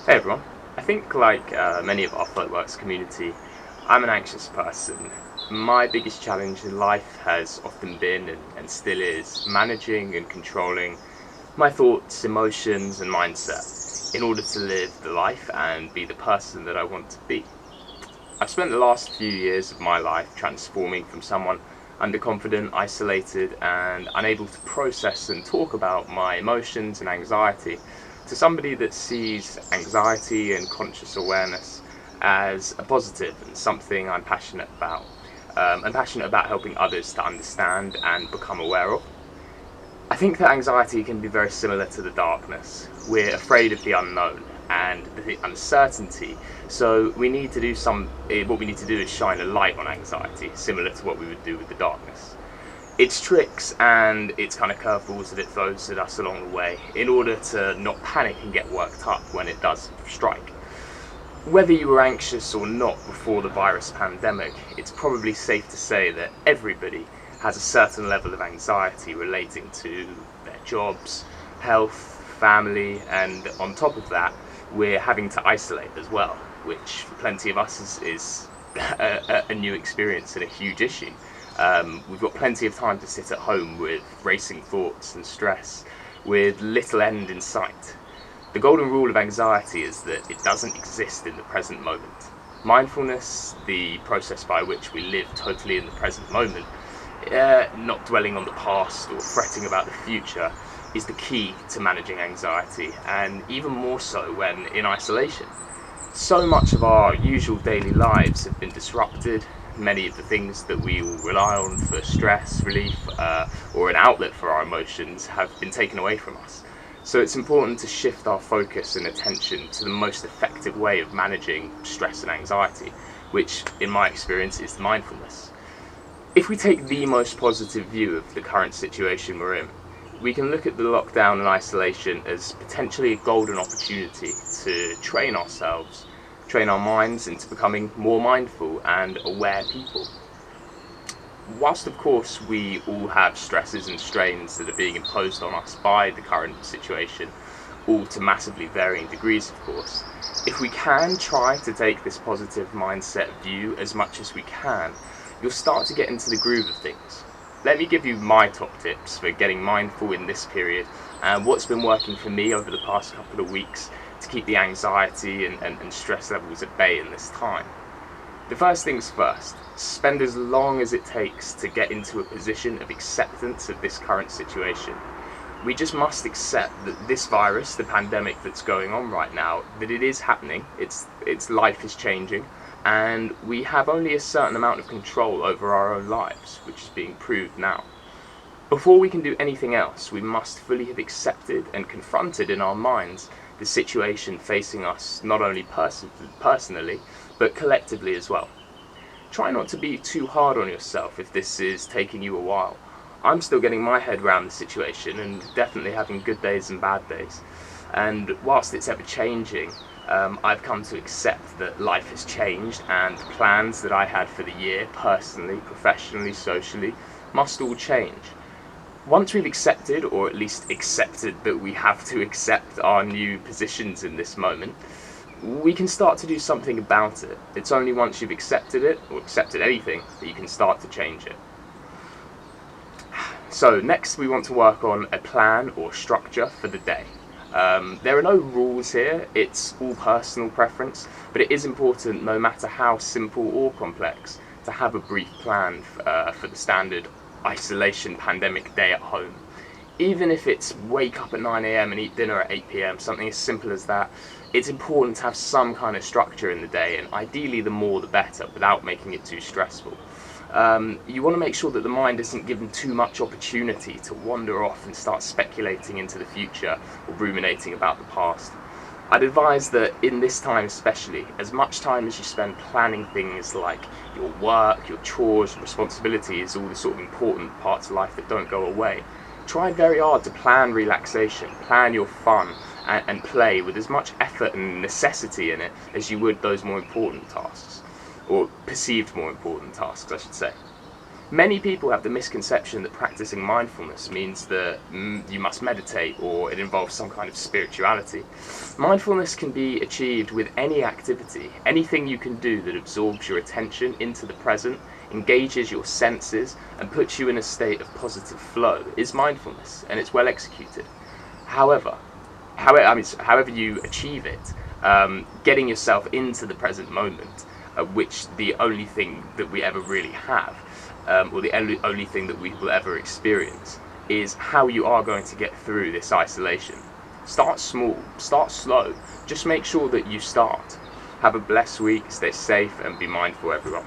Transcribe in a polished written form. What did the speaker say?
Hey everyone. I think, like many of our Floatworks community, I'm an anxious person. My biggest challenge in life has often been and still is managing and controlling my thoughts, emotions, and mindset in order to live the life and be the person that I want to be. I've spent the last few years of my life transforming from someone underconfident, isolated, and unable to process and talk about my emotions and anxiety to somebody that sees anxiety and conscious awareness as a positive and something I'm passionate about. I'm passionate about helping others to understand and become aware of. I think that anxiety can be very similar to the darkness. We're afraid of the unknown and the uncertainty, so we need to do what we need to do is shine a light on anxiety, similar to what we would do with the darkness. Its tricks and its kind of curveballs that it throws at us along the way in order to not panic and get worked up when it does strike. Whether you were anxious or not before the virus pandemic, it's probably safe to say that everybody has a certain level of anxiety relating to their jobs, health, family, and on top of that, we're having to isolate as well, which for plenty of us is a new experience and a huge issue. We've got plenty of time to sit at home with racing thoughts and stress, with little end in sight. The golden rule of anxiety is that it doesn't exist in the present moment. Mindfulness, the process by which we live totally in the present moment, not dwelling on the past or fretting about the future, is the key to managing anxiety, and even more so when in isolation. So much of our usual daily lives have been disrupted. Many of the things that we all rely on for stress relief or an outlet for our emotions have been taken away from us. So it's important to shift our focus and attention to the most effective way of managing stress and anxiety, which in my experience is mindfulness. If we take the most positive view of the current situation we're in, we can look at the lockdown and isolation as potentially a golden opportunity to train ourselves, train our minds into becoming more mindful and aware people. Whilst of course we all have stresses and strains that are being imposed on us by the current situation, all to massively varying degrees of course, if we can try to take this positive mindset view as much as we can, you'll start to get into the groove of things. Let me give you my top tips for getting mindful in this period and what's been working for me over the past couple of weeks to keep the anxiety and stress levels at bay in this time. The first things first, spend as long as it takes to get into a position of acceptance of this current situation. We just must accept that this virus, the pandemic that's going on right now, that it is happening, its life is changing, and we have only a certain amount of control over our own lives, which is being proved now. Before we can do anything else, we must fully have accepted and confronted in our minds the situation facing us not only personally, but collectively as well. Try not to be too hard on yourself if this is taking you a while. I'm still getting my head around the situation and definitely having good days and bad days. And whilst it's ever changing, I've come to accept that life has changed and the plans that I had for the year, personally, professionally, socially, must all change. Once we've accepted, or at least accepted that we have to accept our new positions in this moment, we can start to do something about it. It's only once you've accepted it, or accepted anything, that you can start to change it. So next we want to work on a plan or structure for the day. There are no rules here, it's all personal preference, but it is important, no matter how simple or complex, to have a brief plan for the standard isolation pandemic day at home. Even if it's wake up at 9 a.m. and eat dinner at 8 p.m, something as simple as that, it's important to have some kind of structure in the day, and ideally the more the better, without making it too stressful. You want to make sure that the mind isn't given too much opportunity to wander off and start speculating into the future or ruminating about the past. I'd advise that in this time especially, as much time as you spend planning things like your work, your chores, responsibilities, all the sort of important parts of life that don't go away, try very hard to plan relaxation, plan your fun, and play with as much effort and necessity in it as you would those more important tasks, or perceived more important tasks, I should say. Many people have the misconception that practicing mindfulness means that you must meditate or it involves some kind of spirituality. Mindfulness can be achieved with any activity. Anything you can do that absorbs your attention into the present, engages your senses, and puts you in a state of positive flow is mindfulness, and it's well executed. However you achieve it, getting yourself into the present moment, which the only thing that we ever really have, or the only thing that we will ever experience, is how you are going to get through this isolation. Start small, start slow, just make sure that you start. Have a blessed week, stay safe, and be mindful, everyone.